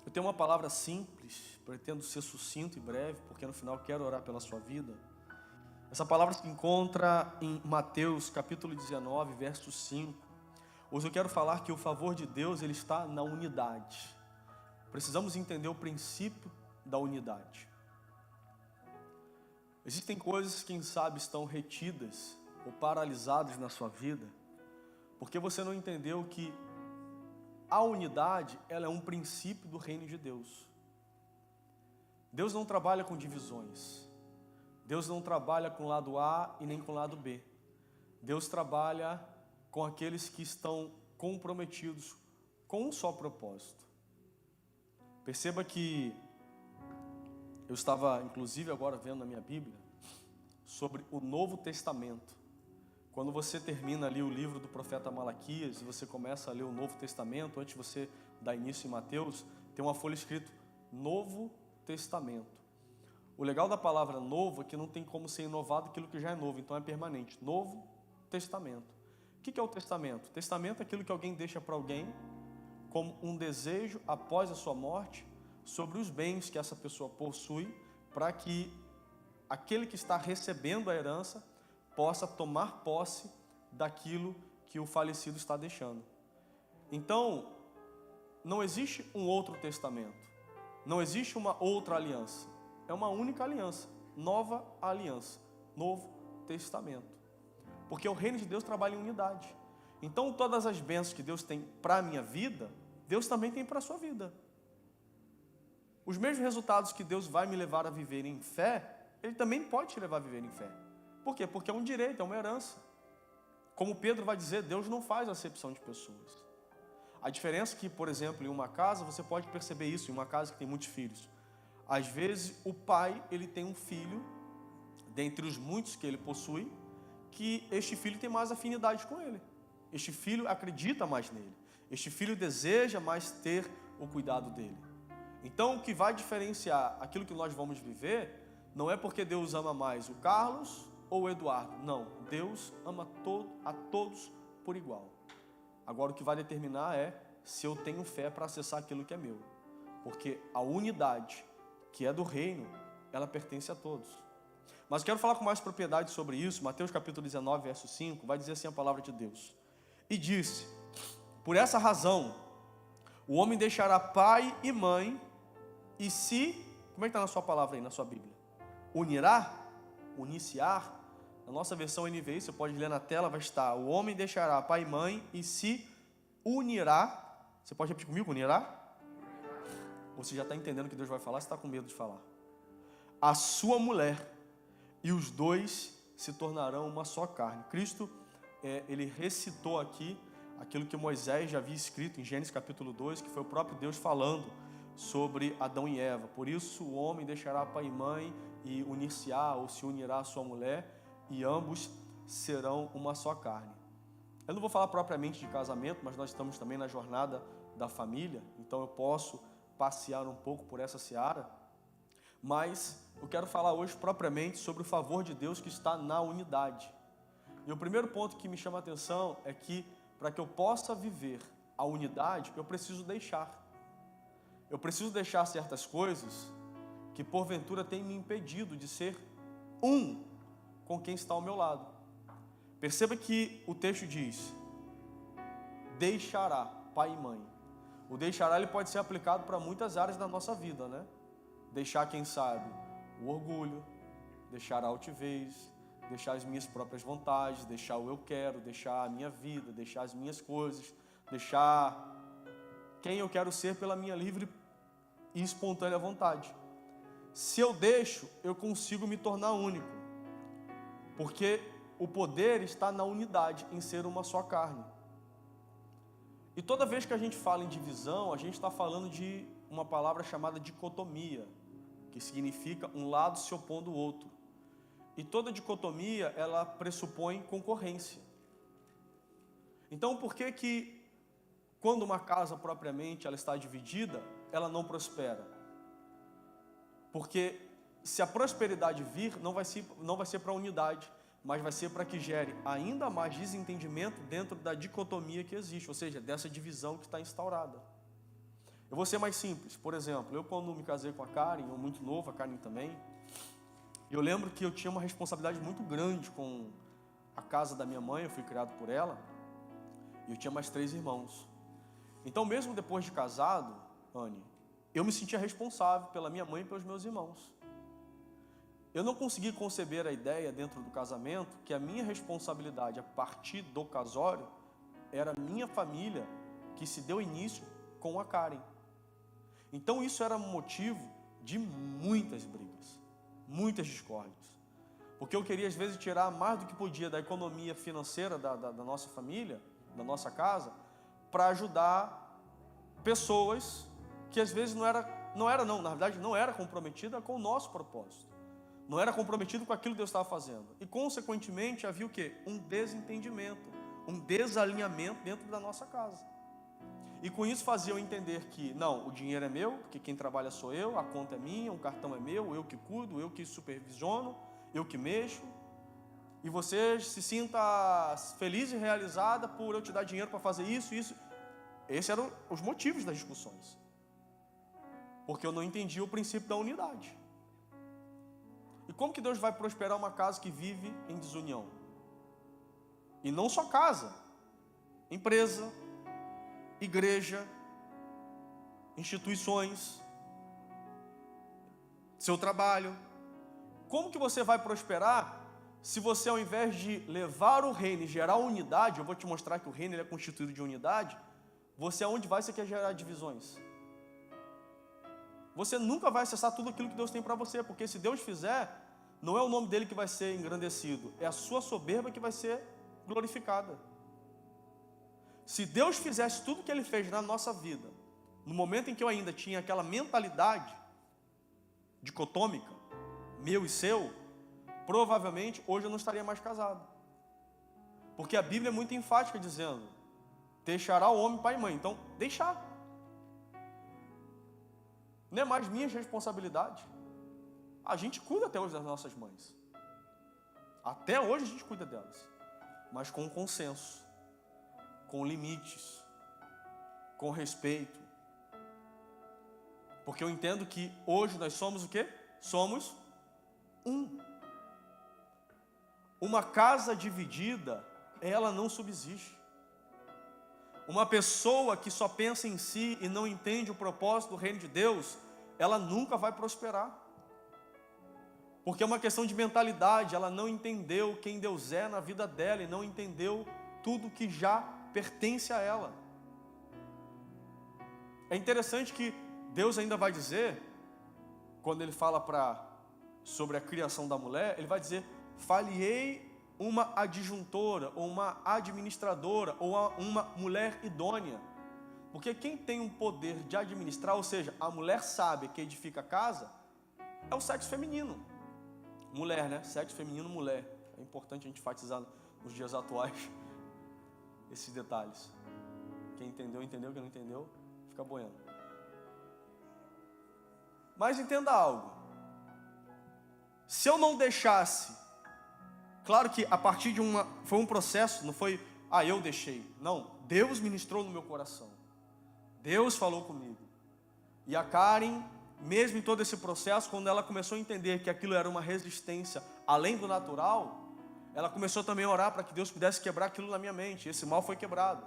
Eu tenho uma palavra simples, pretendo ser sucinto e breve, porque no final quero orar pela sua vida. Essa palavra se encontra em Mateus capítulo 19, verso 5. Hoje eu quero falar que o favor de Deus ele está na unidade. Precisamos entender o princípio da unidade. Existem coisas que, quem sabe, estão retidas ou paralisadas na sua vida, porque você não entendeu que a unidade, ela é um princípio do reino de Deus. Deus não trabalha com divisões. Deus não trabalha com o lado A e nem com o lado B. Deus trabalha com aqueles que estão comprometidos com um só propósito. Perceba que eu estava, inclusive, agora vendo na minha Bíblia, sobre o Novo Testamento. Quando você termina ali o livro do profeta Malaquias e você começa a ler o Novo Testamento, antes de você dar início em Mateus, tem uma folha escrito Novo Testamento. O legal da palavra novo é que não tem como ser inovado aquilo que já é novo, então é permanente. Novo Testamento. O que é o testamento? Testamento é aquilo que alguém deixa para alguém como um desejo após a sua morte sobre os bens que essa pessoa possui, para que aquele que está recebendo a herança possa tomar posse daquilo que o falecido está deixando. Então, não existe um outro testamento, não existe uma outra aliança, é uma única aliança, nova aliança, novo testamento, porque o reino de Deus trabalha em unidade. Então, todas as bênçãos que Deus tem para a minha vida, Deus também tem para a sua vida. Os mesmos resultados que Deus vai me levar a viver em fé, Ele também pode te levar a viver em fé. Por quê? Porque é um direito, é uma herança. Como Pedro vai dizer, Deus não faz acepção de pessoas. A diferença é que, por exemplo, em uma casa, você pode perceber isso, em uma casa que tem muitos filhos. Às vezes, o pai, ele tem um filho, dentre os muitos que ele possui, que este filho tem mais afinidade com ele. Este filho acredita mais nele. Este filho deseja mais ter o cuidado dele. Então, o que vai diferenciar aquilo que nós vamos viver, não é porque Deus ama mais o Carlos ou o Eduardo. Não, Deus ama a todos por igual. Agora o que vai determinar é se eu tenho fé para acessar aquilo que é meu. Porque a unidade que é do reino, ela pertence a todos. Mas quero falar com mais propriedade sobre isso. Mateus capítulo 19, verso 5, vai dizer assim a palavra de Deus. E disse, por essa razão, o homem deixará pai e mãe e se... Como é que está na sua palavra aí, na sua Bíblia? Unirá? Uniciar? Na nossa versão NVI, você pode ler na tela, vai estar: o homem deixará pai e mãe e se unirá. Você pode repetir comigo? Unirá? Você já está entendendo o que Deus vai falar? Você está com medo de falar? A sua mulher, e os dois se tornarão uma só carne. Cristo, ele recitou aqui aquilo que Moisés já havia escrito em Gênesis capítulo 2, que foi o próprio Deus falando sobre Adão e Eva. Por isso o homem deixará pai e mãe e unir-se-á ou se unirá à sua mulher, e ambos serão uma só carne. Eu não vou falar propriamente de casamento, mas nós estamos também na jornada da família, então eu posso passear um pouco por essa seara, mas eu quero falar hoje propriamente sobre o favor de Deus que está na unidade. E o primeiro ponto que me chama a atenção é que para que eu possa viver a unidade, eu preciso deixar. Eu preciso deixar certas coisas que porventura têm me impedido de ser um com quem está ao meu lado. Perceba que o texto diz, deixará pai e mãe. O deixará ele pode ser aplicado para muitas áreas da nossa vida, né? Deixar, quem sabe, o orgulho, deixar a altivez, deixar as minhas próprias vontades, deixar o eu quero, deixar a minha vida, deixar as minhas coisas, deixar quem eu quero ser pela minha livre e espontânea vontade. Se eu deixo, eu consigo me tornar único. Porque o poder está na unidade, em ser uma só carne. E toda vez que a gente fala em divisão, a gente está falando de uma palavra chamada dicotomia, que significa um lado se opondo ao outro. E toda dicotomia, ela pressupõe concorrência. Então, por que que quando uma casa propriamente ela está dividida, ela não prospera? Porque se a prosperidade vir, não vai ser para a unidade, mas vai ser para que gere ainda mais desentendimento dentro da dicotomia que existe, ou seja, dessa divisão que está instaurada. Eu vou ser mais simples. Por exemplo, eu quando me casei com a Karen, eu muito novo, a Karen também, eu lembro que eu tinha uma responsabilidade muito grande com a casa da minha mãe, eu fui criado por ela, e eu tinha mais 3 irmãos. Então, mesmo depois de casado, Anne, eu me sentia responsável pela minha mãe e pelos meus irmãos. Eu não consegui conceber a ideia dentro do casamento que a minha responsabilidade a partir do casório era a minha família que se deu início com a Karen. Então isso era motivo de muitas brigas, muitas discórdias. Porque eu queria às vezes tirar mais do que podia da economia financeira da nossa família, da nossa casa, para ajudar pessoas que às vezes na verdade não era comprometida com o nosso propósito. Não era comprometido com aquilo que Deus estava fazendo. E, consequentemente, havia o quê? Um desentendimento, um desalinhamento dentro da nossa casa. E com isso fazia eu entender que, não, o dinheiro é meu, porque quem trabalha sou eu, a conta é minha, o cartão é meu, eu que cuido, eu que supervisiono, eu que mexo. E você se sinta feliz e realizada por eu te dar dinheiro para fazer isso, isso. Esses eram os motivos das discussões. Porque eu não entendia o princípio da unidade. E como que Deus vai prosperar uma casa que vive em desunião? E não só casa, empresa, igreja, instituições, seu trabalho. Como que você vai prosperar se você, ao invés de levar o reino e gerar unidade, eu vou te mostrar que o reino ele é constituído de unidade, você aonde vai, você quer gerar divisões? Você nunca vai acessar tudo aquilo que Deus tem para você, porque se Deus fizer, não é o nome dele que vai ser engrandecido, é a sua soberba que vai ser glorificada. Se Deus fizesse tudo o que Ele fez na nossa vida, no momento em que eu ainda tinha aquela mentalidade dicotômica, meu e seu, provavelmente hoje eu não estaria mais casado. Porque a Bíblia é muito enfática dizendo, deixará o homem pai e mãe. Então, deixar. Não é mais minha responsabilidade. A gente cuida até hoje das nossas mães. Até hoje a gente cuida delas. Mas com consenso, com limites, com respeito. Porque eu entendo que hoje nós somos o quê? Somos um. Uma casa dividida, ela não subsiste. Uma pessoa que só pensa em si e não entende o propósito do reino de Deus, ela nunca vai prosperar. Porque é uma questão de mentalidade, ela não entendeu quem Deus é na vida dela e não entendeu tudo que já pertence a ela. É interessante que Deus ainda vai dizer, quando Ele fala sobre a criação da mulher, Ele vai dizer, far-lhe-ei uma adjuntora, ou uma administradora, ou uma mulher idônea. Porque quem tem um poder de administrar, ou seja, a mulher sábia que edifica a casa, é o sexo feminino. Mulher, né? Sexo feminino, mulher. É importante a gente enfatizar nos dias atuais esses detalhes. Quem entendeu, entendeu. Quem não entendeu, fica boiando. Mas entenda algo. Se eu não deixasse, claro que a partir de foi um processo, não foi, eu deixei. Não, Deus ministrou no meu coração. Deus falou comigo. E a Karen, mesmo em todo esse processo, quando ela começou a entender que aquilo era uma resistência além do natural, ela começou também a orar para que Deus pudesse quebrar aquilo na minha mente. Esse mal foi quebrado.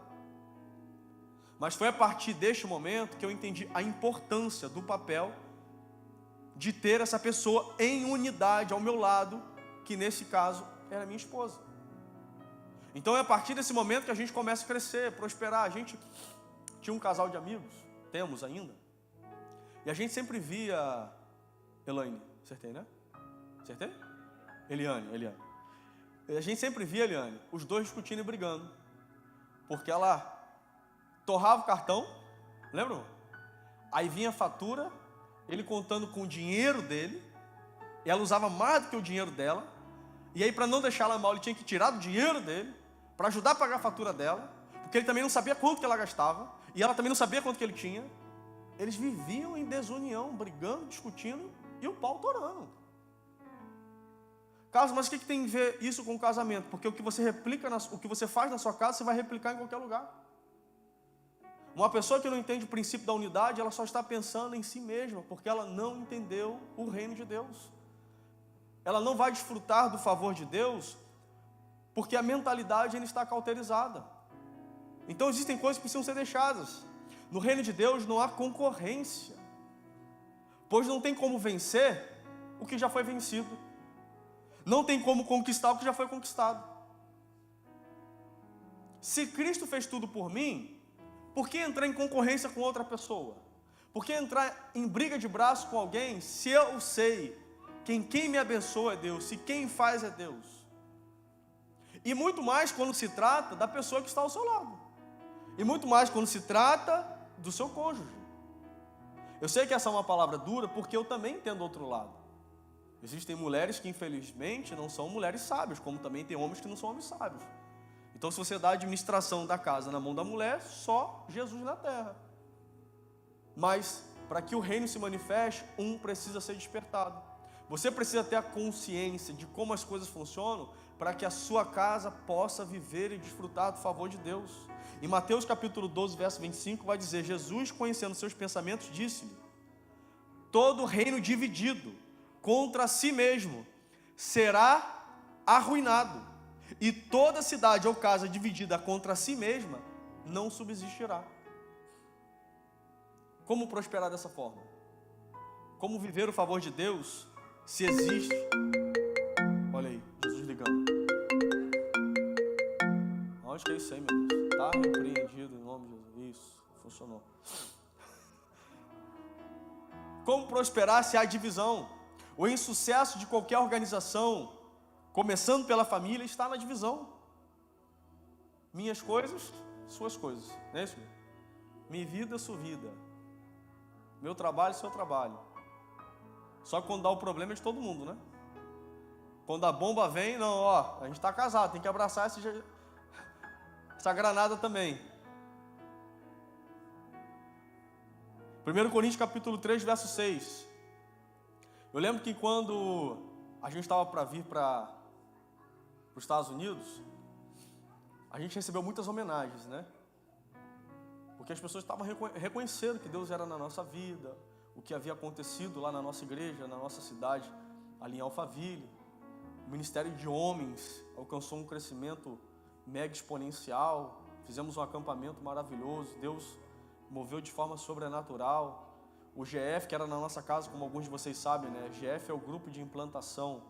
Mas foi a partir deste momento que eu entendi a importância do papel de ter essa pessoa em unidade ao meu lado, que nesse caso era minha esposa. Então é a partir desse momento que a gente começa a crescer, prosperar. A gente tinha um casal de amigos, temos ainda, e a gente sempre via Elaine, acertei, né? Acertei? Eliane. A gente sempre via Eliane, os dois discutindo e brigando, porque ela torrava o cartão, lembra? Aí vinha a fatura, ele contando com o dinheiro dele, e ela usava mais do que o dinheiro dela, e aí para não deixar ela mal, ele tinha que tirar do dinheiro dele, para ajudar a pagar a fatura dela, porque ele também não sabia quanto que ela gastava, e ela também não sabia quanto que ele tinha. Eles viviam em desunião, brigando, discutindo, e o pau torando. Carlos, mas o que tem a ver isso com o casamento? Porque o que você replica, o que você faz na sua casa, você vai replicar em qualquer lugar. Uma pessoa que não entende o princípio da unidade, ela só está pensando em si mesma, porque ela não entendeu o reino de Deus. Ela não vai desfrutar do favor de Deus, porque a mentalidade ainda está cauterizada. Então existem coisas que precisam ser deixadas. No reino de Deus não há concorrência, pois não tem como vencer o que já foi vencido. Não tem como conquistar o que já foi conquistado. Se Cristo fez tudo por mim, por que entrar em concorrência com outra pessoa? Por que entrar em briga de braço com alguém, se eu sei que quem me abençoa é Deus, se quem faz é Deus? E muito mais quando se trata da pessoa que está ao seu lado. E muito mais quando se trata do seu cônjuge. Eu sei que essa é uma palavra dura, porque eu também entendo o outro lado. Existem mulheres que infelizmente não são mulheres sábias, como também tem homens que não são homens sábios. Então, se você dá a administração da casa na mão da mulher, só Jesus na terra. Mas, para que o reino se manifeste, um precisa ser despertado. Você precisa ter a consciência de como as coisas funcionam, para que a sua casa possa viver e desfrutar do favor de Deus. Em Mateus capítulo 12, verso 25, vai dizer: Jesus, conhecendo seus pensamentos, disse-lhe: todo reino dividido contra si mesmo será arruinado, e toda cidade ou casa dividida contra si mesma não subsistirá. Como prosperar dessa forma? Como viver o favor de Deus se existe? Olha aí, Jesus ligando. Onde que é isso aí, meu Deus? Está repreendido em nome de Jesus. Isso, funcionou. Como prosperar se há divisão? O insucesso de qualquer organização, começando pela família, está na divisão. Minhas coisas, suas coisas. Não é isso? Minha vida, sua vida. Meu trabalho, seu trabalho. Só que quando dá o problema é de todo mundo, né? Quando a bomba vem, não, ó, a gente está casado, tem que abraçar essa granada também. 1 Coríntios capítulo 3, verso 6. Eu lembro que quando a gente estava para vir para os Estados Unidos, a gente recebeu muitas homenagens, né? Porque as pessoas estavam reconhecendo que Deus era na nossa vida, o que havia acontecido lá na nossa igreja, na nossa cidade, ali em Alphaville. O ministério de homens alcançou um crescimento mega exponencial. Fizemos um acampamento maravilhoso, Deus moveu de forma sobrenatural. O GF, que era na nossa casa, como alguns de vocês sabem, né? GF é o grupo de implantação,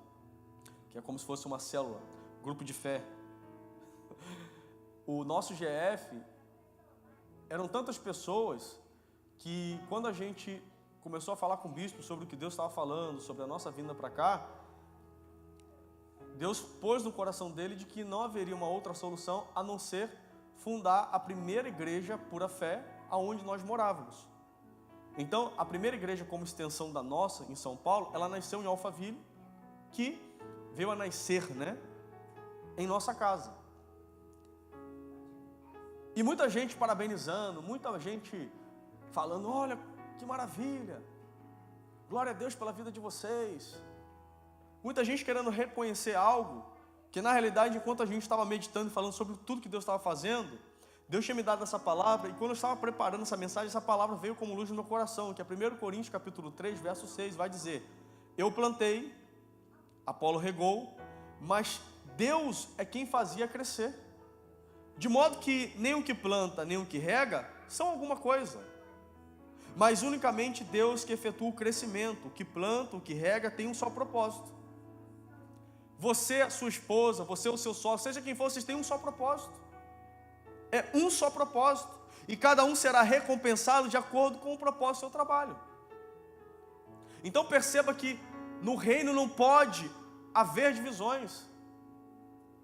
que é como se fosse uma célula, grupo de fé. O nosso GF, eram tantas pessoas que quando a gente começou a falar com o bispo sobre o que Deus estava falando, sobre a nossa vinda para cá, Deus pôs no coração dele de que não haveria uma outra solução a não ser fundar a primeira igreja pura fé aonde nós morávamos. Então, a primeira igreja como extensão da nossa, em São Paulo, ela nasceu em Alphaville, que veio a nascer, né, em nossa casa. E muita gente parabenizando, muita gente falando: olha, que maravilha, glória a Deus pela vida de vocês. Muita gente querendo reconhecer algo que, na realidade, enquanto a gente estava meditando e falando sobre tudo que Deus estava fazendo, Deus tinha me dado essa palavra, e quando eu estava preparando essa mensagem, essa palavra veio como luz no meu coração, que é 1 Coríntios capítulo 3, verso 6, vai dizer: eu plantei, Apolo regou, mas Deus é quem fazia crescer. De modo que nem o que planta, nem o que rega, são alguma coisa. Mas unicamente Deus que efetua o crescimento. O que planta, o que rega, tem um só propósito. Você, a sua esposa, você, o seu sócio, seja quem for, vocês têm um só propósito. É um só propósito. E cada um será recompensado de acordo com o propósito do seu trabalho. Então perceba que no reino não pode haver divisões.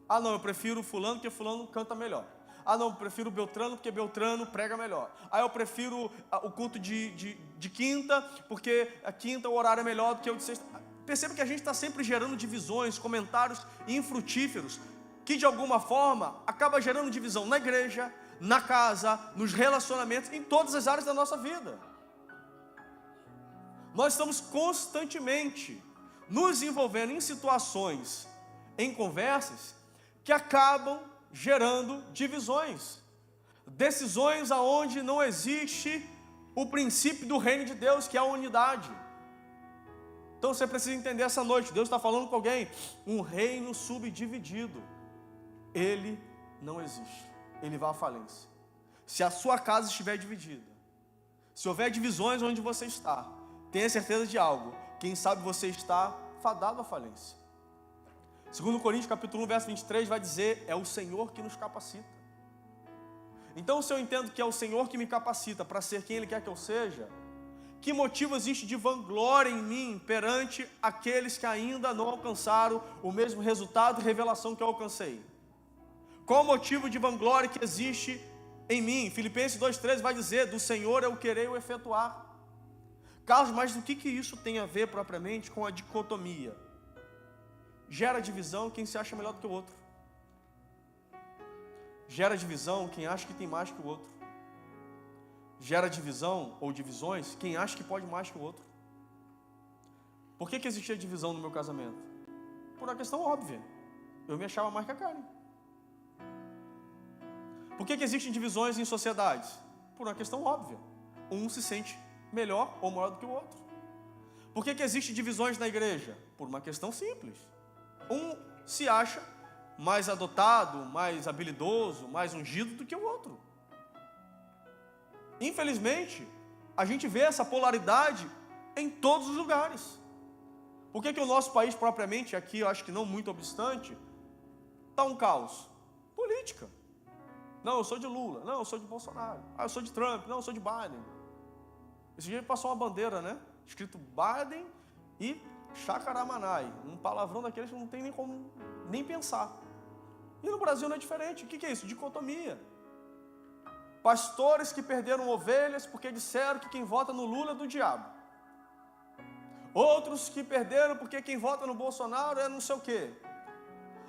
Ah não, eu prefiro fulano porque fulano canta melhor. Ah não, eu prefiro Beltrano porque Beltrano prega melhor. Ah, eu prefiro o culto de quinta porque a quinta o horário é melhor do que o de sexta. Perceba que a gente está sempre gerando divisões, comentários infrutíferos, que de alguma forma acaba gerando divisão na igreja, na casa, nos relacionamentos, em todas as áreas da nossa vida. Nós estamos constantemente nos envolvendo em situações, em conversas, que acabam gerando divisões. Decisões aonde não existe o princípio do reino de Deus, que é a unidade. Então você precisa entender essa noite, Deus está falando com alguém, um reino subdividido, ele não existe, ele vai à falência. Se a sua casa estiver dividida, se houver divisões onde você está, tenha certeza de algo, quem sabe você está fadado à falência. 2 Coríntios capítulo 1, verso 23 vai dizer, é o Senhor que nos capacita. Então se eu entendo que é o Senhor que me capacita para ser quem Ele quer que eu seja, que motivo existe de vanglória em mim perante aqueles que ainda não alcançaram o mesmo resultado e revelação que eu alcancei? Qual o motivo de vanglória que existe em mim? Filipenses 2,13 vai dizer, do Senhor é o querer e o efetuar. Carlos, mas o que isso tem a ver propriamente com a dicotomia? Gera divisão quem se acha melhor do que o outro. Gera divisão quem acha que tem mais que o outro. Gera divisão ou divisões quem acha que pode mais que o outro. Por que existia divisão no meu casamento? Por uma questão óbvia. Eu me achava mais que a Karen. Por que existem divisões em sociedades? Por uma questão óbvia. Um se sente melhor ou maior do que o outro. Por que existem divisões na igreja? Por uma questão simples. Um se acha mais adotado, mais habilidoso, mais ungido do que o outro. Infelizmente, a gente vê essa polaridade em todos os lugares. Por que o nosso país propriamente, aqui eu acho que não muito obstante, está um caos? Política. Não, eu sou de Lula. Não, eu sou de Bolsonaro. Ah, eu sou de Trump. Não, eu sou de Biden. Esse dia passou uma bandeira, né? Escrito Biden e Chacaramanai. Um palavrão daqueles que não tem nem como nem pensar. E no Brasil não é diferente. O que é isso? Dicotomia. Pastores que perderam ovelhas porque disseram que quem vota no Lula é do diabo. Outros que perderam porque quem vota no Bolsonaro é não sei o quê.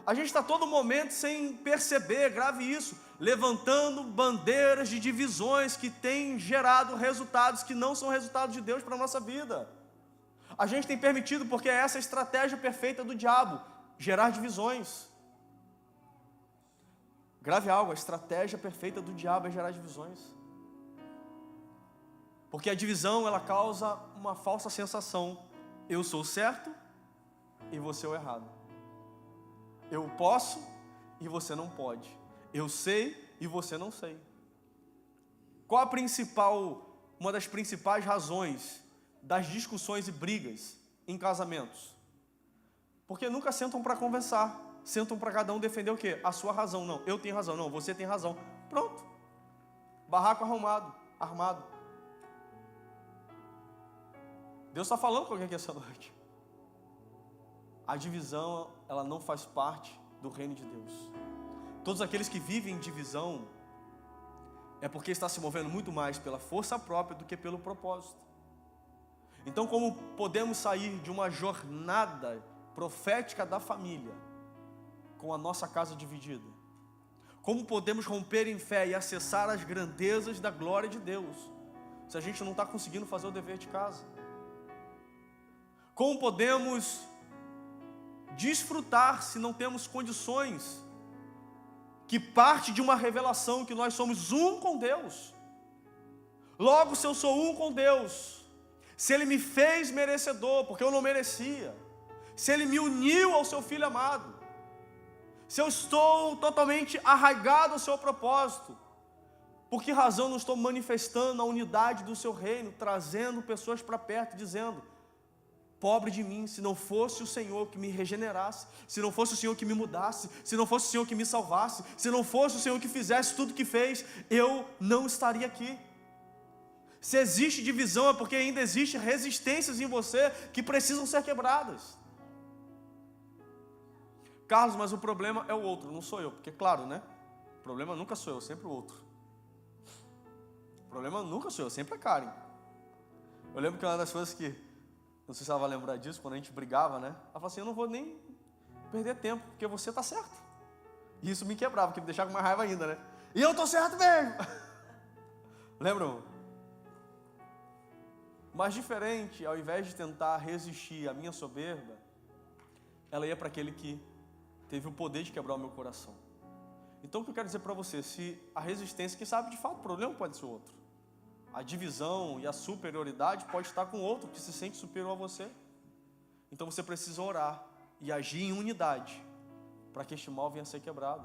A gente está todo momento sem perceber, grave isso, levantando bandeiras de divisões que têm gerado resultados que não são resultados de Deus para a nossa vida. A gente tem permitido, porque é essa a estratégia perfeita do diabo, gerar divisões. Grave algo, a estratégia perfeita do diabo é gerar divisões. Porque a divisão, ela causa uma falsa sensação. Eu sou o certo e você é o errado. Eu posso e você não pode. Eu sei e você não sei. Qual uma das principais razões das discussões e brigas em casamentos? Porque nunca sentam para conversar. Sentam para cada um defender o quê? A sua razão. Não, eu tenho razão. Não, você tem razão. Pronto. Barraco armado. Deus está falando com alguém aqui essa noite. A divisão, ela não faz parte do reino de Deus. Todos aqueles que vivem em divisão é porque está se movendo muito mais pela força própria do que pelo propósito. Então, como podemos sair de uma jornada profética da família com a nossa casa dividida? Como podemos romper em fé e acessar as grandezas da glória de Deus se a gente não está conseguindo fazer o dever de casa? Como podemos desfrutar se não temos condições que parte de uma revelação que nós somos um com Deus? Logo, se eu sou um com Deus, se Ele me fez merecedor, porque eu não merecia, se Ele me uniu ao seu Filho amado, se eu estou totalmente arraigado ao seu propósito, por que razão não estou manifestando a unidade do seu reino, trazendo pessoas para perto, dizendo: pobre de mim, se não fosse o Senhor que me regenerasse, se não fosse o Senhor que me mudasse, se não fosse o Senhor que me salvasse, se não fosse o Senhor que fizesse tudo o que fez, eu não estaria aqui. Se existe divisão é porque ainda existem resistências em você que precisam ser quebradas. Carlos, mas o problema é o outro, não sou eu, porque claro, né? O problema nunca sou eu, sempre o outro. O problema nunca sou eu, sempre a Karen. Eu lembro que uma das coisas que, não sei se ela vai lembrar disso, quando a gente brigava, né? Ela falou assim: eu não vou nem perder tempo, porque você está certo. E isso me quebrava, porque me deixava com mais raiva ainda, né? E eu estou certo mesmo. Lembram? Mas diferente, ao invés de tentar resistir à minha soberba, ela ia para aquele que teve o poder de quebrar o meu coração. Então o que eu quero dizer para você, se a resistência, quem sabe de fato o problema pode ser outro. A divisão e a superioridade pode estar com outro que se sente superior a você. Então você precisa orar e agir em unidade para que este mal venha a ser quebrado.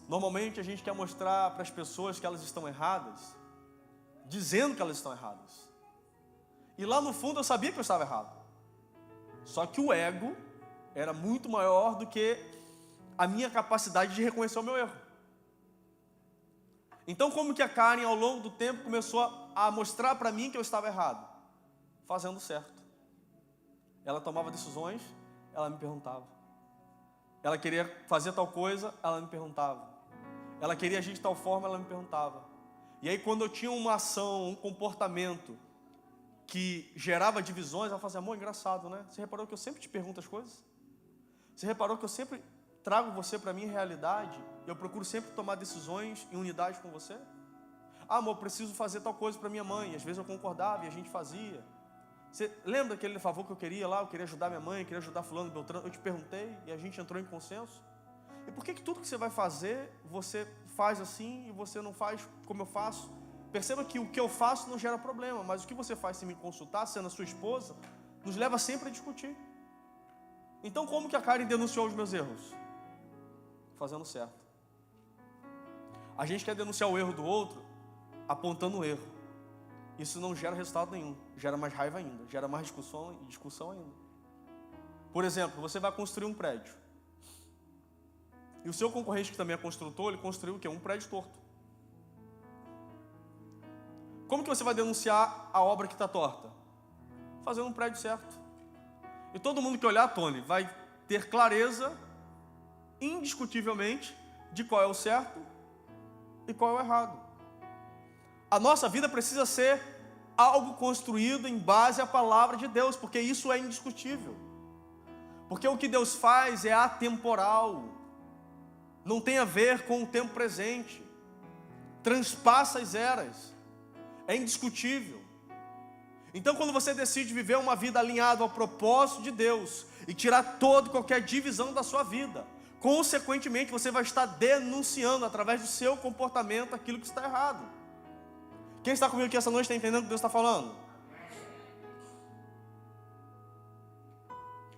Normalmente a gente quer mostrar para as pessoas que elas estão erradas, dizendo que elas estão erradas. E lá no fundo eu sabia que eu estava errado. Só que o ego era muito maior do que a minha capacidade de reconhecer o meu erro. Então como que a Karen ao longo do tempo começou a mostrar para mim que eu estava errado? Fazendo certo. Ela tomava decisões, ela me perguntava. Ela queria fazer tal coisa, ela me perguntava. Ela queria agir de tal forma, ela me perguntava. E aí quando eu tinha uma ação, um comportamento que gerava divisões, ela fazia, amor, engraçado, né? Você reparou que eu sempre te pergunto as coisas? Você reparou que eu sempre trago você para a minha realidade? Eu procuro sempre tomar decisões em unidade com você? Ah, amor, preciso fazer tal coisa para minha mãe. E às vezes eu concordava e a gente fazia. Você lembra aquele favor que eu queria lá? Eu queria ajudar minha mãe, eu queria ajudar fulano, Beltrano. Eu te perguntei e a gente entrou em consenso. E por que tudo que você vai fazer, você faz assim e você não faz como eu faço? Perceba que o que eu faço não gera problema, mas o que você faz sem me consultar, sendo a sua esposa, nos leva sempre a discutir. Então como que a Karen denunciou os meus erros? Fazendo certo. A gente quer denunciar o erro do outro apontando o erro. Isso não gera resultado nenhum, gera mais raiva ainda, gera mais discussão ainda. Por exemplo, você vai construir um prédio. E o seu concorrente, que também é construtor, ele construiu o quê? Um prédio torto. Como que você vai denunciar a obra que está torta? Fazendo um prédio certo. E todo mundo que olhar, Tony, vai ter clareza, indiscutivelmente, de qual é o certo e qual é o errado. A nossa vida precisa ser algo construído em base à palavra de Deus, porque isso é indiscutível. Porque o que Deus faz é atemporal, não tem a ver com o tempo presente, transpassa as eras, é indiscutível. Então quando você decide viver uma vida alinhada ao propósito de Deus e tirar toda e qualquer divisão da sua vida, consequentemente você vai estar denunciando através do seu comportamento aquilo que está errado. Quem está comigo aqui essa noite está entendendo o que Deus está falando?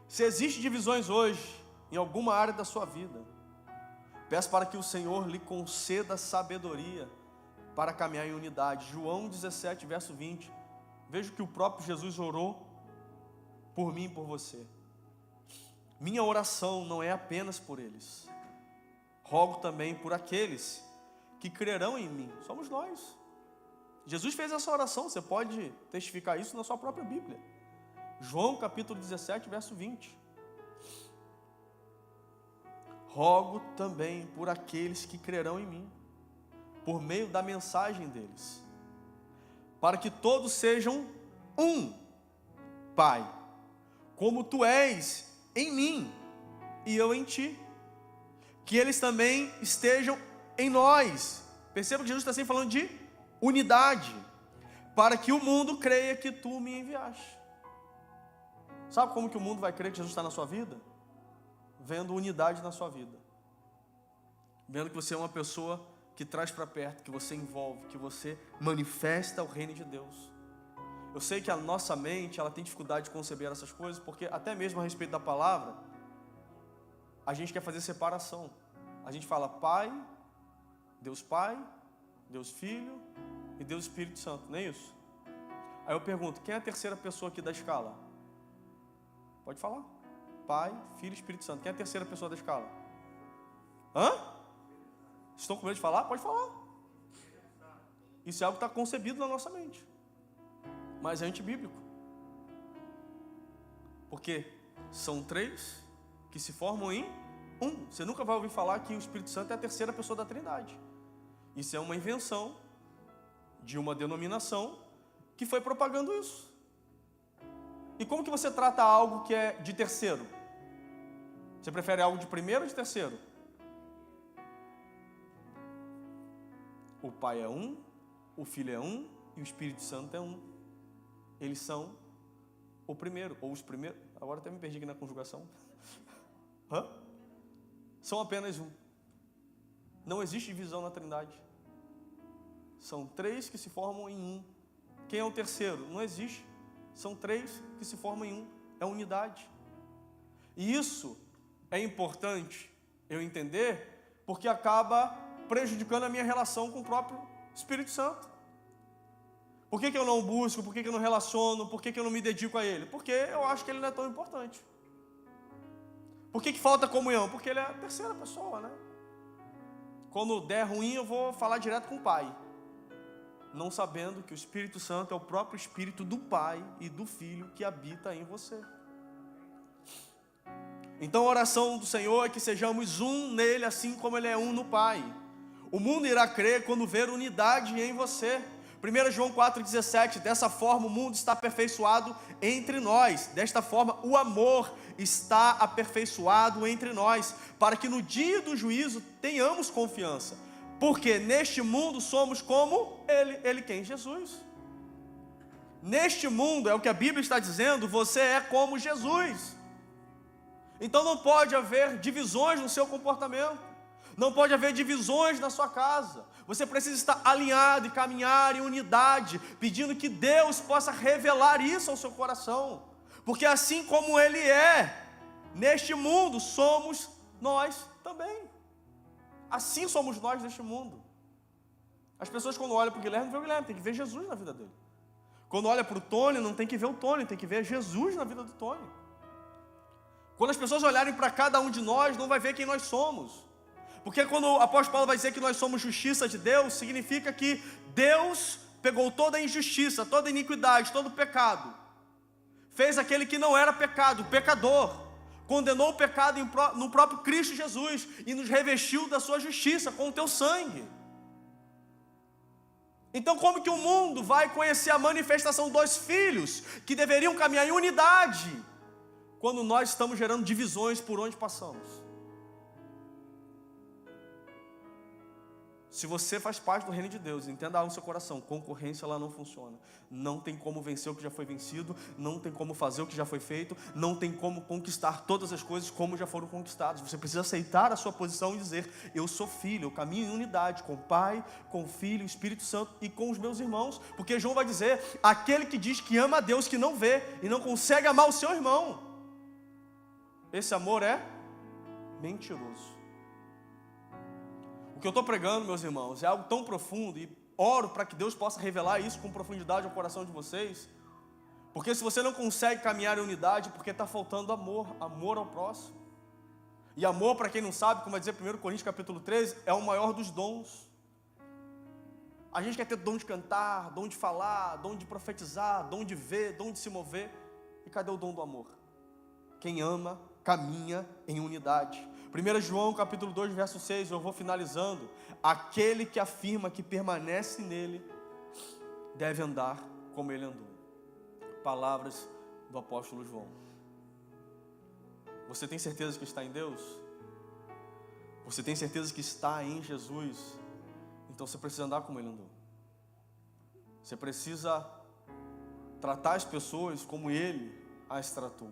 Se existem divisões hoje em alguma área da sua vida, peço para que o Senhor lhe conceda sabedoria para caminhar em unidade. João 17, verso 20. Veja que o próprio Jesus orou por mim e por você. Minha oração não é apenas por eles. Rogo também por aqueles que crerão em mim. Somos nós. Jesus fez essa oração, você pode testificar isso na sua própria Bíblia. João capítulo 17, verso 20. Rogo também por aqueles que crerão em mim, por meio da mensagem deles, para que todos sejam um, Pai, como Tu és em mim e eu em Ti, que eles também estejam em nós. Perceba que Jesus está sempre falando de unidade, para que o mundo creia que Tu me enviaste. Sabe como que o mundo vai crer que Jesus está na sua vida? Vendo unidade na sua vida, vendo que você é uma pessoa que traz para perto, que você envolve, que você manifesta o reino de Deus. Eu sei que a nossa mente, ela tem dificuldade de conceber essas coisas, porque até mesmo a respeito da palavra, a gente quer fazer separação. A gente fala Pai, Deus Filho e Deus Espírito Santo, não é isso? Aí eu pergunto, quem é a terceira pessoa aqui da escala? Pode falar. Pai, Filho e Espírito Santo. Quem é a terceira pessoa da escala? Hã? Estão com medo de falar? Pode falar. Isso é algo que está concebido na nossa mente, mas é antibíblico. Porque são três que se formam em um. Você nunca vai ouvir falar que o Espírito Santo é a terceira pessoa da Trindade. Isso é uma invenção de uma denominação que foi propagando isso. E como que você trata algo que é de terceiro? Você prefere algo de primeiro ou de terceiro? O Pai é um, o Filho é um e o Espírito Santo é um. Eles são o primeiro, ou os primeiros. Agora até me perdi aqui na conjugação. São apenas um. Não existe divisão na Trindade. São 3 que se formam em um. Quem é o terceiro? Não existe. São 3 que se formam em um. É unidade. E isso é importante eu entender, porque acaba prejudicando a minha relação com o próprio Espírito Santo. Por que eu não busco? Por que eu não relaciono? Por que eu não me dedico a Ele? Porque eu acho que Ele não é tão importante. Por que falta comunhão? Porque Ele é a terceira pessoa, né? Quando der ruim, eu vou falar direto com o Pai, não sabendo que o Espírito Santo é o próprio Espírito do Pai e do Filho que habita em você. Então a oração do Senhor é que sejamos um nele, assim como Ele é um no Pai. O mundo irá crer quando ver unidade em você. 1 João 4,17, dessa forma o mundo está aperfeiçoado entre nós. Desta forma o amor está aperfeiçoado entre nós, para que no dia do juízo tenhamos confiança. Porque neste mundo somos como Ele quem? Jesus. Neste mundo, é o que a Bíblia está dizendo, você é como Jesus. Então não pode haver divisões no seu comportamento. Não pode haver divisões na sua casa. Você precisa estar alinhado e caminhar em unidade, pedindo que Deus possa revelar isso ao seu coração. Porque assim como Ele é, neste mundo somos nós também. Assim somos nós neste mundo. As pessoas quando olham para o Guilherme, não vê o Guilherme, tem que ver Jesus na vida dele. Quando olha para o Tony, não tem que ver o Tony, tem que ver Jesus na vida do Tony. Quando as pessoas olharem para cada um de nós, não vai ver quem nós somos. Porque quando o apóstolo Paulo vai dizer que nós somos justiça de Deus, significa que Deus pegou toda a injustiça, toda a iniquidade, todo o pecado, fez aquele que não era pecado, o pecador, condenou o pecado no próprio Cristo Jesus e nos revestiu da sua justiça com o teu sangue. Então como que o mundo vai conhecer a manifestação dos filhos que deveriam caminhar em unidade, quando nós estamos gerando divisões por onde passamos? Se você faz parte do reino de Deus, entenda no seu coração, concorrência ela não funciona. Não tem como vencer o que já foi vencido, não tem como fazer o que já foi feito, não tem como conquistar todas as coisas como já foram conquistadas. Você precisa aceitar a sua posição e dizer, eu sou filho, eu caminho em unidade com o Pai, com o Filho, o Espírito Santo e com os meus irmãos. Porque João vai dizer, aquele que diz que ama a Deus, que não vê e não consegue amar o seu irmão, esse amor é mentiroso. O que eu estou pregando, meus irmãos, é algo tão profundo, e oro para que Deus possa revelar isso com profundidade ao coração de vocês, porque se você não consegue caminhar em unidade, porque está faltando amor ao próximo. E amor, para quem não sabe, como vai dizer 1 Coríntios capítulo 13, é o maior dos dons. A gente quer ter dom de cantar, dom de falar, dom de profetizar, dom de ver, dom de se mover, e cadê o dom do amor? Quem ama, caminha em unidade. 1 João capítulo 2, verso 6, eu vou finalizando. Aquele que afirma que permanece nele, deve andar como ele andou. Palavras do apóstolo João. Você tem certeza que está em Deus? Você tem certeza que está em Jesus? Então você precisa andar como ele andou. Você precisa tratar as pessoas como ele as tratou.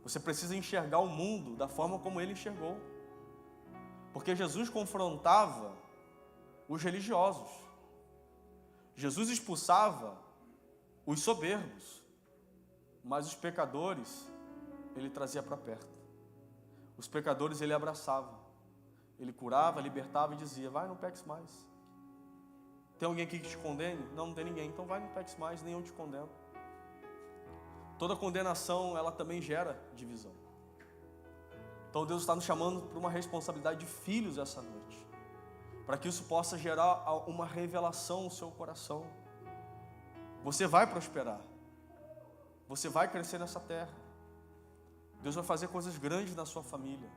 Você precisa enxergar o mundo da forma como ele enxergou. Porque Jesus confrontava os religiosos. Jesus expulsava os soberbos. Mas os pecadores, ele trazia para perto. Os pecadores ele abraçava. Ele curava, libertava e dizia, vai, não peques mais. Tem alguém aqui que te condene? Não, não tem ninguém. Então vai, não peques mais, nem eu te condeno. Toda condenação, ela também gera divisão. Então Deus está nos chamando para uma responsabilidade de filhos essa noite. Para que isso possa gerar uma revelação no seu coração. Você vai prosperar. Você vai crescer nessa terra. Deus vai fazer coisas grandes na sua família.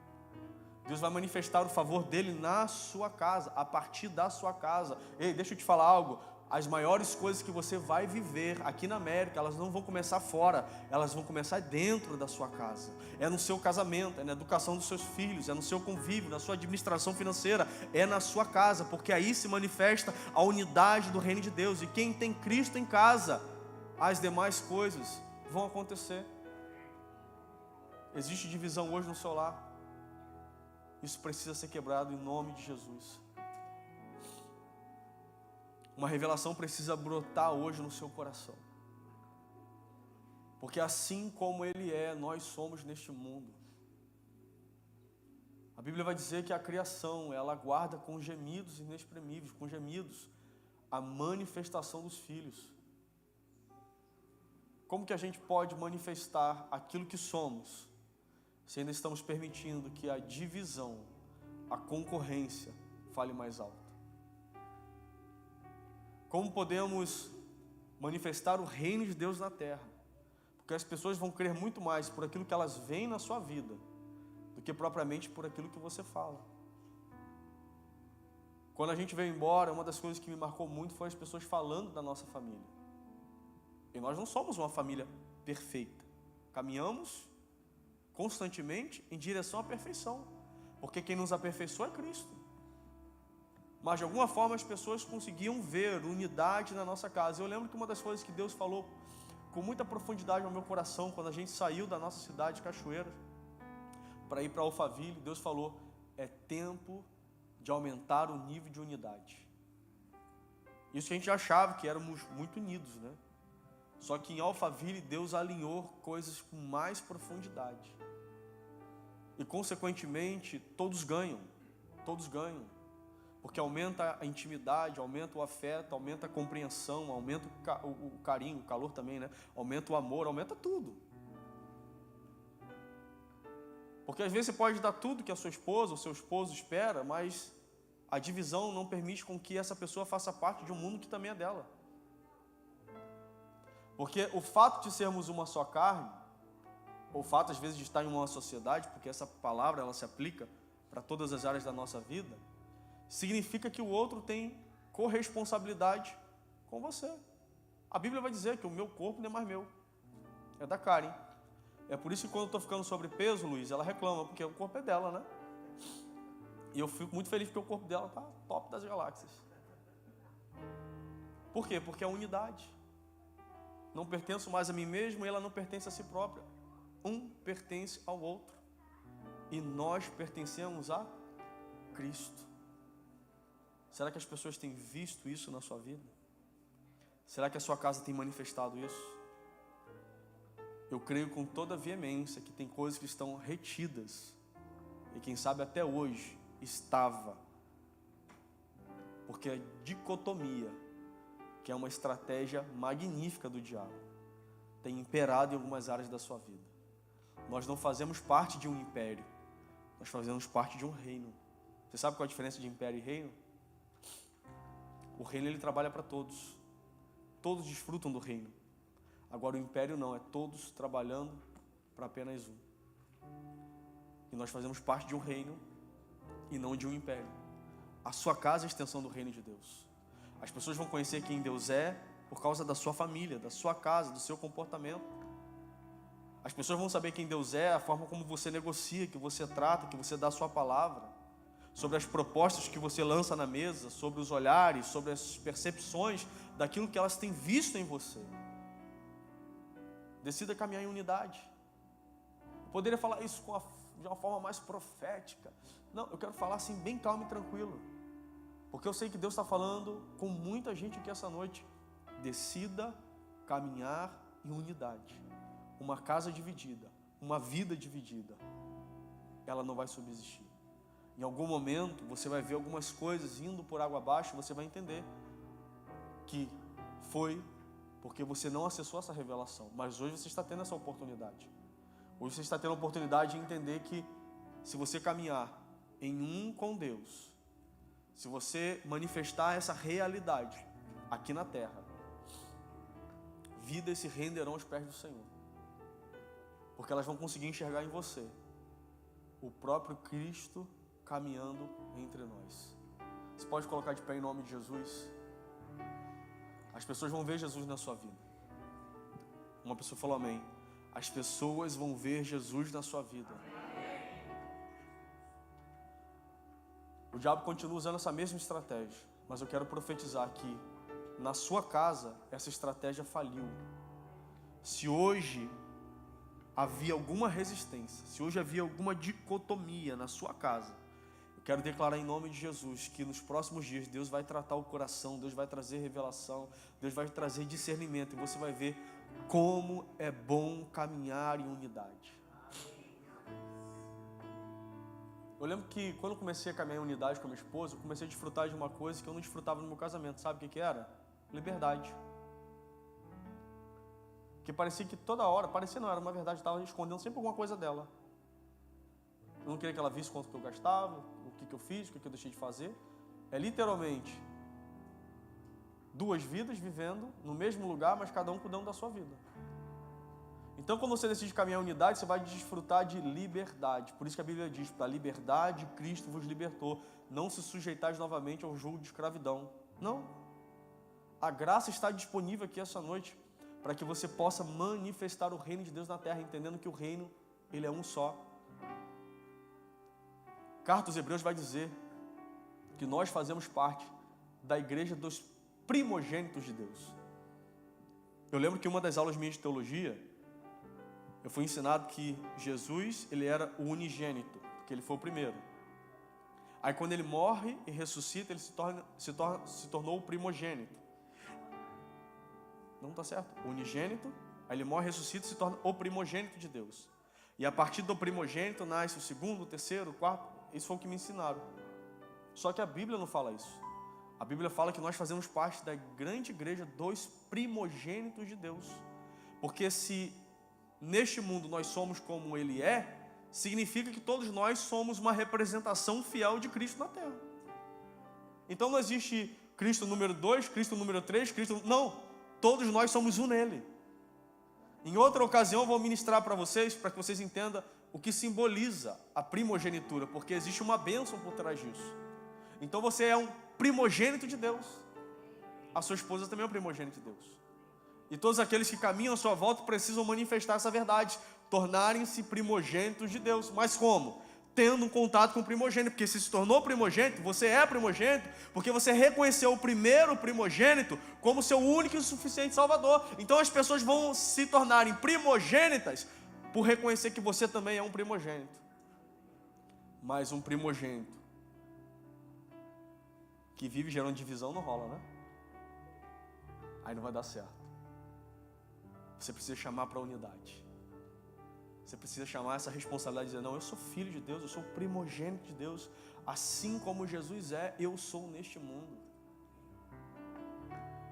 Deus vai manifestar o favor dele na sua casa, a partir da sua casa. Ei, deixa eu te falar algo. As maiores coisas que você vai viver aqui na América, elas não vão começar fora, elas vão começar dentro da sua casa. É no seu casamento, é na educação dos seus filhos, é no seu convívio, na sua administração financeira, é na sua casa, porque aí se manifesta a unidade do reino de Deus. E quem tem Cristo em casa, as demais coisas vão acontecer. Existe divisão hoje no seu lar. Isso precisa ser quebrado em nome de Jesus. Uma revelação precisa brotar hoje no seu coração. Porque assim como Ele é, nós somos neste mundo. A Bíblia vai dizer que a criação, ela aguarda com gemidos inexprimíveis, com gemidos, a manifestação dos filhos. Como que a gente pode manifestar aquilo que somos, se ainda estamos permitindo que a divisão, a concorrência, fale mais alto? Como podemos manifestar o reino de Deus na terra? Porque as pessoas vão crer muito mais por aquilo que elas veem na sua vida, do que propriamente por aquilo que você fala. Quando a gente veio embora, uma das coisas que me marcou muito foi as pessoas falando da nossa família. E nós não somos uma família perfeita. Caminhamos constantemente em direção à perfeição, porque quem nos aperfeiçoa é Cristo. Mas de alguma forma as pessoas conseguiam ver unidade na nossa casa. Eu lembro que uma das coisas que Deus falou com muita profundidade no meu coração, quando a gente saiu da nossa cidade de Cachoeira para ir para Alphaville, Deus falou: é tempo de aumentar o nível de unidade. Isso que a gente achava que éramos muito unidos, né? Só que em Alphaville Deus alinhou coisas com mais profundidade. E consequentemente todos ganham. Todos ganham. Porque aumenta a intimidade, aumenta o afeto, aumenta a compreensão, aumenta o carinho, o calor também, né? Aumenta o amor, aumenta tudo. Porque às vezes você pode dar tudo que a sua esposa ou seu esposo espera, mas a divisão não permite com que essa pessoa faça parte de um mundo que também é dela. Porque o fato de sermos uma só carne, ou o fato às vezes de estar em uma sociedade, porque essa palavra ela se aplica para todas as áreas da nossa vida, significa que o outro tem corresponsabilidade com você. A Bíblia vai dizer que o meu corpo não é mais meu, é da Karen. É por isso que quando eu estou ficando sobrepeso, Luiz, ela reclama, porque o corpo é dela, né? E eu fico muito feliz porque o corpo dela está top das galáxias. Por quê? Porque é unidade. Não pertenço mais a mim mesmo e ela não pertence a si própria. Um pertence ao outro. E nós pertencemos a Cristo. Será que as pessoas têm visto isso na sua vida? Será que a sua casa tem manifestado isso? Eu creio com toda a veemência que tem coisas que estão retidas. E quem sabe até hoje estava. Porque a dicotomia, que é uma estratégia magnífica do diabo, tem imperado em algumas áreas da sua vida. Nós não fazemos parte de um império, nós fazemos parte de um reino. Você sabe qual é a diferença de império e reino? O reino ele trabalha para todos. Todos desfrutam do reino. Agora o império não, é todos trabalhando para apenas um. E nós fazemos parte de um reino e não de um império. A sua casa é a extensão do reino de Deus. As pessoas vão conhecer quem Deus é por causa da sua família, da sua casa, do seu comportamento. As pessoas vão saber quem Deus é, a forma como você negocia, que você trata, que você dá a sua palavra, sobre as propostas que você lança na mesa, sobre os olhares, sobre as percepções daquilo que elas têm visto em você. Decida caminhar em unidade. Eu poderia falar isso de uma forma mais profética. Não, eu quero falar assim bem calmo e tranquilo. Porque eu sei que Deus está falando com muita gente aqui essa noite. Decida caminhar em unidade. Uma casa dividida, uma vida dividida, ela não vai subsistir. Em algum momento você vai ver algumas coisas indo por água abaixo e você vai entender que foi porque você não acessou essa revelação. Mas hoje você está tendo essa oportunidade. Hoje você está tendo a oportunidade de entender que se você caminhar em um com Deus, se você manifestar essa realidade aqui na terra, vidas se renderão aos pés do Senhor. Porque elas vão conseguir enxergar em você o próprio Cristo caminhando entre nós. Você pode colocar de pé em nome de Jesus? As pessoas vão ver Jesus na sua vida. Uma pessoa falou amém. As pessoas vão ver Jesus na sua vida. O diabo continua usando essa mesma estratégia, mas eu quero profetizar que na sua casa essa estratégia faliu. Se hoje havia alguma resistência, se hoje havia alguma dicotomia na sua casa, quero declarar em nome de Jesus que nos próximos dias Deus vai tratar o coração, Deus vai trazer revelação, Deus vai trazer discernimento e você vai ver como é bom caminhar em unidade. Eu lembro que quando eu comecei a caminhar em unidade com a minha esposa, eu comecei a desfrutar de uma coisa que eu não desfrutava no meu casamento. Sabe o que era? Liberdade. Que parecia que toda hora, parecia não, era uma verdade, estava escondendo sempre alguma coisa dela. Eu não queria que ela visse quanto que eu gastava, o que eu fiz, o que eu deixei de fazer. É literalmente duas vidas vivendo no mesmo lugar, mas cada um cuidando da sua vida. Então, quando você decide caminhar em unidade, você vai desfrutar de liberdade. Por isso que a Bíblia diz, da liberdade Cristo vos libertou. Não se sujeitais novamente ao jugo de escravidão. Não. A graça está disponível aqui essa noite para que você possa manifestar o reino de Deus na terra, entendendo que o reino, ele é um só. Carta aos Hebreus vai dizer que nós fazemos parte da igreja dos primogênitos de Deus. Eu lembro que em uma das aulas minhas de teologia, eu fui ensinado que Jesus, ele era o unigênito, porque ele foi o primeiro. Aí quando ele morre e ressuscita, ele se tornou o primogênito. Não está certo? O unigênito, aí ele morre, ressuscita e se torna o primogênito de Deus. E a partir do primogênito nasce o segundo, o terceiro, o quarto. Isso foi o que me ensinaram. Só que a Bíblia não fala isso. A Bíblia fala que nós fazemos parte da grande igreja dos primogênitos de Deus. Porque se neste mundo nós somos como Ele é, significa que todos nós somos uma representação fiel de Cristo na terra. Então não existe Cristo número 2, Cristo número 3, Cristo... Não, todos nós somos um nele. Em outra ocasião eu vou ministrar para que vocês entendam o que simboliza a primogenitura, porque existe uma bênção por trás disso. Então você é um primogênito de Deus. A sua esposa também é um primogênito de Deus. E todos aqueles que caminham à sua volta precisam manifestar essa verdade, tornarem-se primogênitos de Deus. Mas como? Tendo um contato com o primogênito, porque se tornou primogênito, você é primogênito, porque você reconheceu o primeiro primogênito como seu único e suficiente Salvador. Então as pessoas vão se tornarem primogênitas por reconhecer que você também é um primogênito. Mas um primogênito que vive gerando divisão não rola, né? Aí não vai dar certo. Você precisa chamar para a unidade. Você precisa chamar essa responsabilidade e dizer, não, eu sou filho de Deus, eu sou primogênito de Deus. Assim como Jesus é, eu sou neste mundo.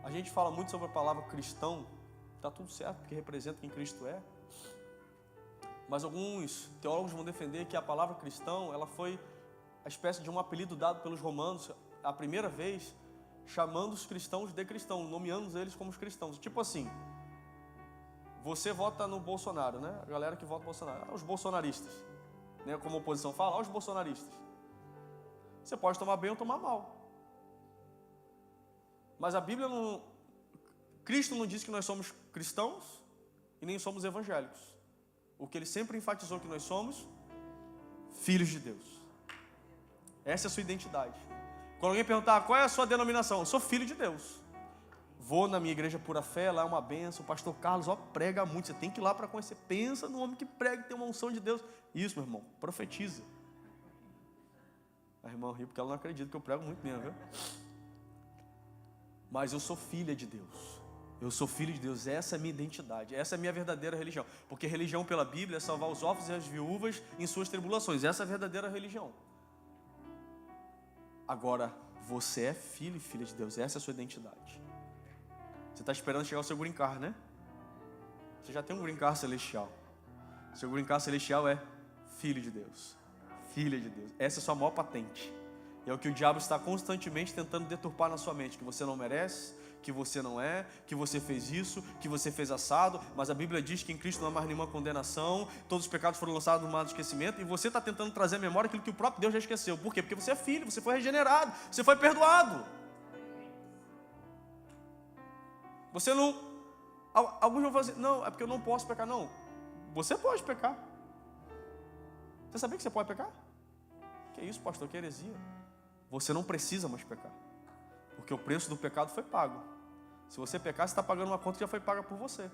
A gente fala muito sobre a palavra cristão. Está tudo certo, porque representa quem Cristo é. Mas alguns teólogos vão defender que a palavra cristão, ela foi a espécie de um apelido dado pelos romanos, a primeira vez, chamando os cristãos de cristãos, nomeando eles como os cristãos. Tipo assim, você vota no Bolsonaro, né? A galera que vota no Bolsonaro, os bolsonaristas, né? Como a oposição fala, os bolsonaristas. Você pode tomar bem ou tomar mal. Mas a Bíblia não... Cristo não diz que nós somos cristãos e nem somos evangélicos. O que ele sempre enfatizou que nós somos filhos de Deus. Essa é a sua identidade. Quando alguém perguntar qual é a sua denominação, eu sou filho de Deus. Vou na minha igreja Pura Fé, lá é uma bênção, o pastor Carlos, prega muito, você tem que ir lá para conhecer. Pensa no homem que prega, que tem uma unção de Deus. Isso, meu irmão, profetiza. A irmã ri porque ela não acredita que eu prego muito mesmo, viu? Mas eu sou filha de Deus. Eu sou filho de Deus, essa é a minha identidade, essa é a minha verdadeira religião. Porque religião pela Bíblia é salvar os órfãos e as viúvas em suas tribulações. Essa é a verdadeira religião. Agora, você é filho e filha de Deus, essa é a sua identidade. Você está esperando chegar o seu green card, né? Você já tem um green card celestial. Seu green card celestial é filho de Deus, filha de Deus. Essa é a sua maior patente. E é o que o diabo está constantemente tentando deturpar na sua mente, que você não merece, que você não é, que você fez isso, que você fez assado, mas a Bíblia diz que em Cristo não há mais nenhuma condenação, todos os pecados foram lançados no mar do esquecimento, e você está tentando trazer à memória aquilo que o próprio Deus já esqueceu. Por quê? Porque você é filho, você foi regenerado, você foi perdoado. Você não... Alguns vão falar assim, não, é porque eu não posso pecar. Não, você pode pecar. Você sabia que você pode pecar? Que isso, pastor, que heresia. Você não precisa mais pecar, porque o preço do pecado foi pago. Se você pecar, você está pagando uma conta que já foi paga por você.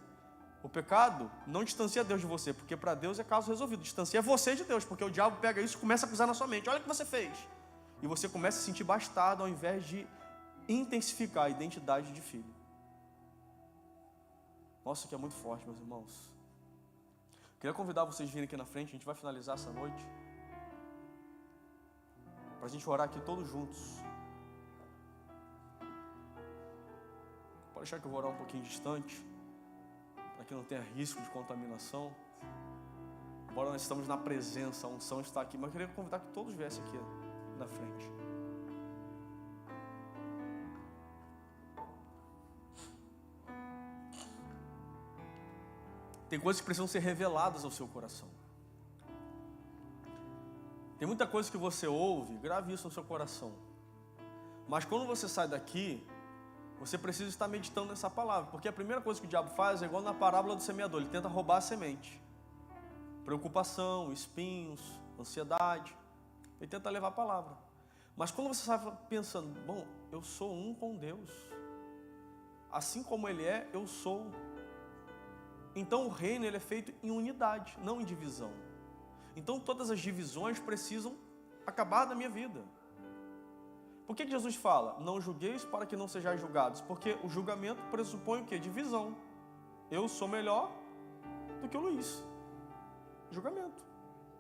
O pecado não distancia Deus de você, porque para Deus é caso resolvido. Distancia você de Deus, porque o diabo pega isso e começa a acusar na sua mente. Olha o que você fez. e você começa a se sentir bastardo ao invés de intensificar a identidade de filho. Nossa, isso aqui é muito forte, meus irmãos. Queria convidar vocês a virem aqui na frente, a gente vai finalizar essa noite, para a gente orar aqui todos juntos. Pode deixar que eu vou orar um pouquinho distante, para que não tenha risco de contaminação. Embora nós estamos na presença, a unção está aqui, mas eu queria convidar que todos viessem aqui na frente. Tem coisas que precisam ser reveladas ao seu coração. Tem muita coisa que você ouve, grave isso no seu coração. Mas quando você sai daqui, você precisa estar meditando nessa palavra. Porque a primeira coisa que o diabo faz é igual na parábola do semeador. Ele tenta roubar a semente. Preocupação, espinhos, ansiedade. Ele tenta levar a palavra. Mas quando você sai pensando, bom, eu sou um com Deus. Assim como Ele é, eu sou. Então o reino ele é feito em unidade, não em divisão. Então todas as divisões precisam acabar da minha vida. Por que Jesus fala? Não julgueis para que não sejais julgados. Porque o julgamento pressupõe o quê? Divisão. Eu sou melhor do que o Luiz. Julgamento.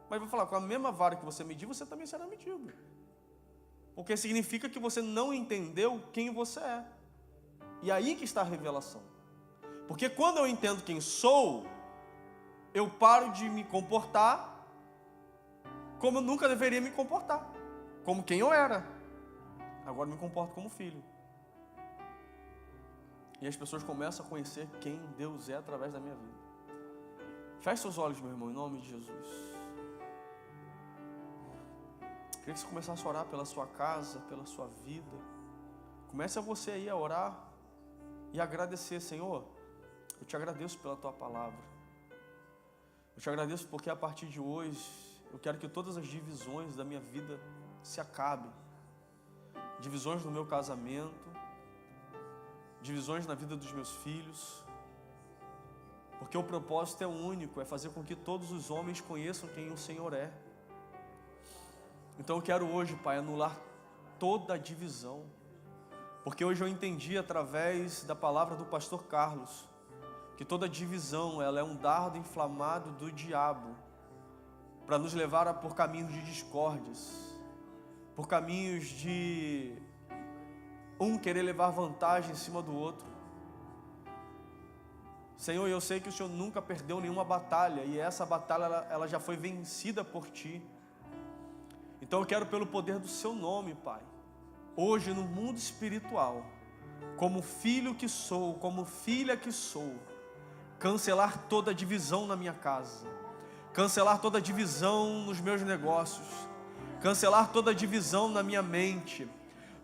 Mas vai falar, com a mesma vara que você medir, você também será medido. Porque significa que você não entendeu quem você é. E aí que está a revelação. Porque quando eu entendo quem sou, eu paro de me comportar como eu nunca deveria me comportar. Como quem eu era. Agora eu me comporto como filho. E as pessoas começam a conhecer quem Deus é através da minha vida. Feche seus olhos, meu irmão, em nome de Jesus. Queria que você começasse a orar pela sua casa, pela sua vida. Comece a você aí a orar e agradecer, Senhor. Eu te agradeço pela tua palavra. Eu te agradeço porque a partir de hoje eu quero que todas as divisões da minha vida se acabem. Divisões no meu casamento, divisões na vida dos meus filhos. Porque o propósito é único, é fazer com que todos os homens conheçam quem o Senhor é. Então eu quero hoje, Pai, anular toda a divisão. Porque hoje eu entendi através da palavra do pastor Carlos que toda divisão ela é um dardo inflamado do diabo para nos levar por caminhos de discórdias, por caminhos de um querer levar vantagem em cima do outro. Senhor, eu sei que o Senhor nunca perdeu nenhuma batalha e essa batalha ela já foi vencida por Ti. Então eu quero pelo poder do Seu nome, Pai, hoje no mundo espiritual, como filho que sou, como filha que sou, cancelar toda divisão na minha casa, cancelar toda divisão nos meus negócios, cancelar toda divisão na minha mente,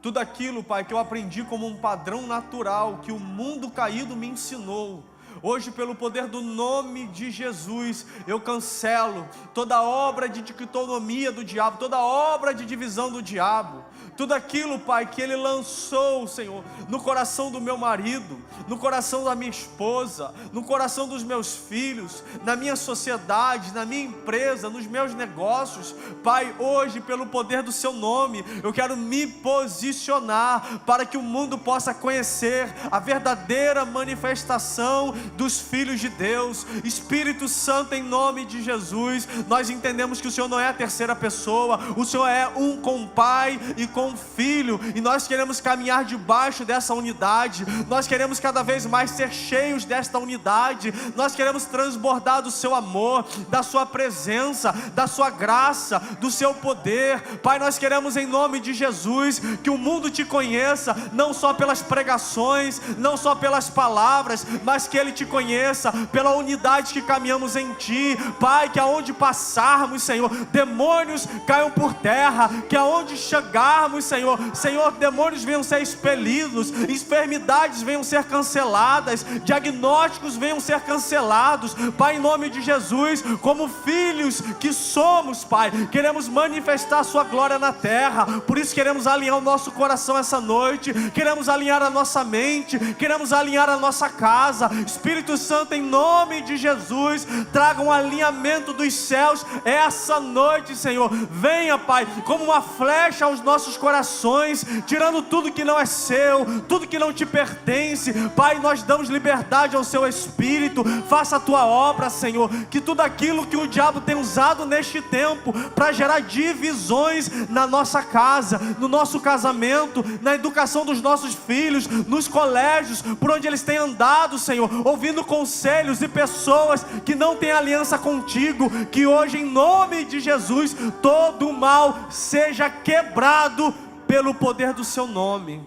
tudo aquilo, Pai, que eu aprendi como um padrão natural, que o mundo caído me ensinou. Hoje, pelo poder do nome de Jesus, eu cancelo toda obra de dicotomia do diabo, toda obra de divisão do diabo. Tudo aquilo, Pai, que Ele lançou, Senhor, no coração do meu marido, no coração da minha esposa, no coração dos meus filhos, na minha sociedade, na minha empresa, nos meus negócios. Pai, hoje, pelo poder do Seu nome, eu quero me posicionar para que o mundo possa conhecer a verdadeira manifestação dos filhos de Deus. Espírito Santo, em nome de Jesus, nós entendemos que o Senhor não é a terceira pessoa, o Senhor é um com o Pai e com o Filho, e nós queremos caminhar debaixo dessa unidade, nós queremos cada vez mais ser cheios desta unidade, nós queremos transbordar do Seu amor, da Sua presença, da Sua graça, do Seu poder. Pai, nós queremos em nome de Jesus que o mundo Te conheça, não só pelas pregações, não só pelas palavras, mas que ele Te conheça pela unidade que caminhamos em Ti. Pai, que aonde passarmos, Senhor, demônios caiam por terra, que aonde chegarmos, Senhor, demônios venham ser expelidos, enfermidades venham ser canceladas, diagnósticos venham ser cancelados. Pai, em nome de Jesus, como filhos que somos, Pai, queremos manifestar a Sua glória na terra. Por isso queremos alinhar o nosso coração essa noite, queremos alinhar a nossa mente, queremos alinhar a nossa casa. Espírito Santo, em nome de Jesus, traga um alinhamento dos céus essa noite, Senhor. Venha, Pai, como uma flecha aos nossos corações, tirando tudo que não é seu, tudo que não te pertence. Pai, nós damos liberdade ao seu Espírito. Faça a tua obra, Senhor, que tudo aquilo que o diabo tem usado neste tempo para gerar divisões na nossa casa, no nosso casamento, na educação dos nossos filhos, nos colégios, por onde eles têm andado, Senhor, ouvindo conselhos e pessoas que não têm aliança contigo, que hoje, em nome de Jesus, todo o mal seja quebrado pelo poder do seu nome.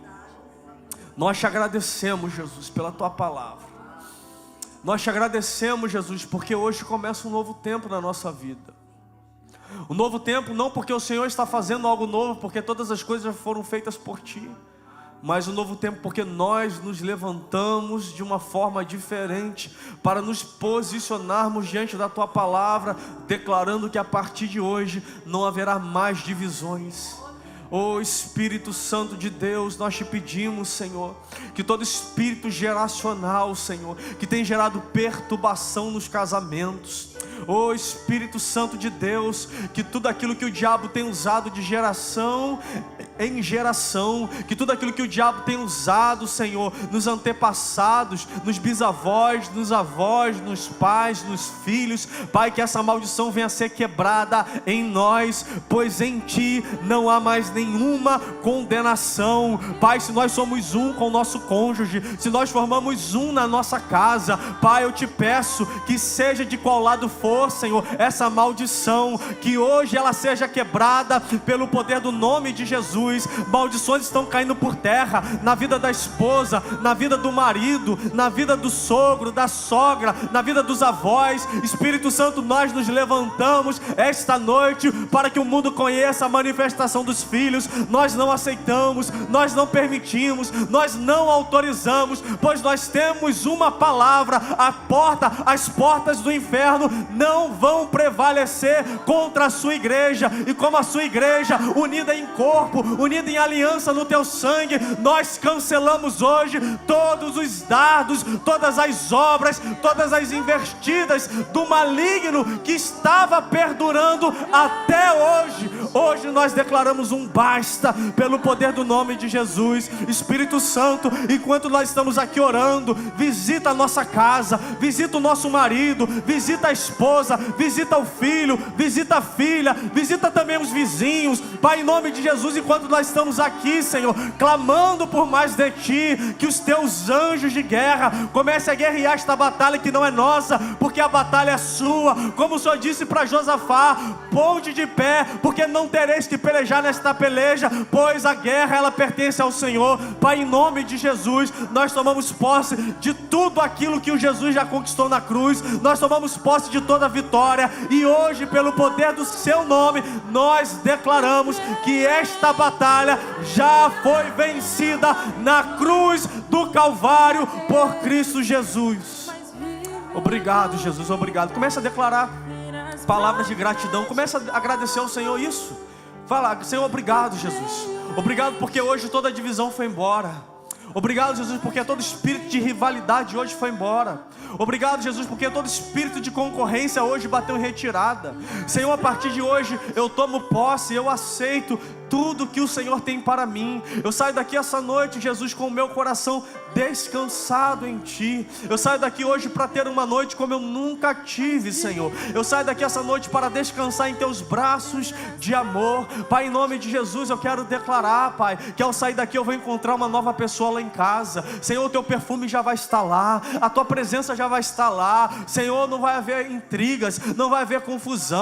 Nós te agradecemos, Jesus, pela tua palavra. Nós te agradecemos, Jesus, porque hoje começa um novo tempo na nossa vida. Um novo tempo não porque o Senhor está fazendo algo novo, porque todas as coisas já foram feitas por ti, mas um novo tempo porque nós nos levantamos de uma forma diferente para nos posicionarmos diante da tua palavra, declarando que a partir de hoje não haverá mais divisões. Oh Espírito Santo de Deus, nós te pedimos, Senhor, que todo espírito geracional, Senhor, que tem gerado perturbação nos casamentos, oh Espírito Santo de Deus, que tudo aquilo que o diabo tem usado de geração em geração, que tudo aquilo que o diabo tem usado, Senhor, nos antepassados, nos bisavós, nos avós, nos pais, nos filhos, Pai, que essa maldição venha a ser quebrada em nós, pois em Ti não há mais nenhuma condenação. Pai, se nós somos um com o nosso cônjuge, se nós formamos um na nossa casa, Pai, eu te peço que seja de qual lado for, Senhor, essa maldição, que hoje ela seja quebrada pelo poder do nome de Jesus. Maldições estão caindo por terra na vida da esposa, na vida do marido, na vida do sogro, da sogra, na vida dos avós. Espírito Santo, nós nos levantamos esta noite para que o mundo conheça a manifestação dos filhos. Nós não aceitamos, nós não permitimos, nós não autorizamos, pois nós temos uma palavra: as portas do inferno não vão prevalecer contra a sua igreja. E como a sua igreja, unida em corpo, unida em aliança no teu sangue, nós cancelamos hoje todos os dardos, todas as obras, todas as investidas do maligno que estava perdurando até hoje. Hoje nós declaramos um basta pelo poder do nome de Jesus. Espírito Santo, enquanto nós estamos aqui orando, visita a nossa casa, visita o nosso marido, visita a esposa, visita o filho, visita a filha, visita também os vizinhos. Pai, em nome de Jesus, enquanto nós estamos aqui, Senhor, clamando por mais de Ti, que os Teus anjos de guerra comecem a guerrear esta batalha que não é nossa, porque a batalha é sua. Como o Senhor disse para Josafá: ponte de pé, porque não tereis que pelejar nesta peleja, pois a guerra ela pertence ao Senhor. Pai, em nome de Jesus, nós tomamos posse de tudo aquilo que o Jesus já conquistou na cruz. Nós tomamos posse de toda a vitória, e hoje, pelo poder do Seu nome, nós declaramos que esta batalha já foi vencida na cruz do Calvário por Cristo Jesus. Obrigado, Jesus, obrigado. Começa a declarar palavras de gratidão, começa a agradecer ao Senhor isso. Fala: Senhor, obrigado, Jesus. Obrigado porque hoje toda a divisão foi embora. Obrigado, Jesus, porque todo espírito de rivalidade hoje foi embora. Obrigado, Jesus, porque todo espírito de concorrência hoje bateu em retirada. Senhor, a partir de hoje eu tomo posse, eu aceito tudo que o Senhor tem para mim. Eu saio daqui essa noite, Jesus, com o meu coração descansado em Ti. Eu saio daqui hoje para ter uma noite como eu nunca tive, Senhor. Eu saio daqui essa noite para descansar em Teus braços de amor. Pai, em nome de Jesus, eu quero declarar, Pai, que ao sair daqui eu vou encontrar uma nova pessoa lá em casa. Senhor, o Teu perfume já vai estar lá, a Tua presença já vai estar lá. Senhor, não vai haver intrigas, não vai haver confusão.